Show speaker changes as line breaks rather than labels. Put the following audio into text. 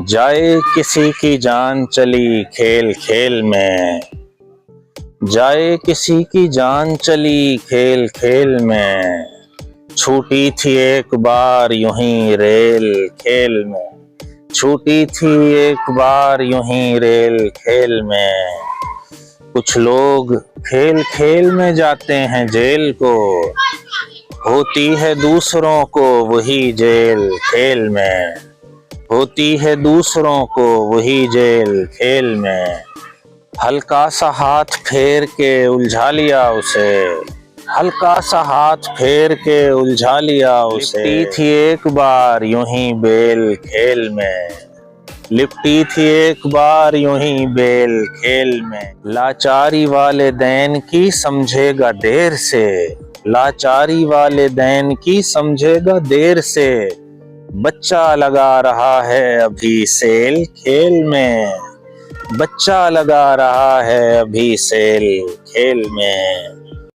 जाए किसी की जान चली खेल खेल में, जाए किसी की जान चली खेल खेल में। छूटी थी एक बार यूं ही रेल खेल में, छूटी थी एक बार यूं ही रेल खेल में। कुछ लोग खेल खेल में जाते हैं जेल को, होती है दूसरों को वही जेल खेल में, होती है दूसरों को वही जेल खेल में। हल्का सा हाथ फेर के उलझा लिया उसे, हल्का सा हाथ फेर के उलझा लिया उसे। लिपटी थी एक बार यूं ही बेल खेल में, लिपटी थी एक बार यूं ही बेल खेल में। लाचारी वाले दैन की समझेगा देर से, लाचारी वाले दैन की समझेगा देर से। बच्चा लगा रहा है अभी सेल खेल में, बच्चा लगा रहा है अभी सेल खेल में।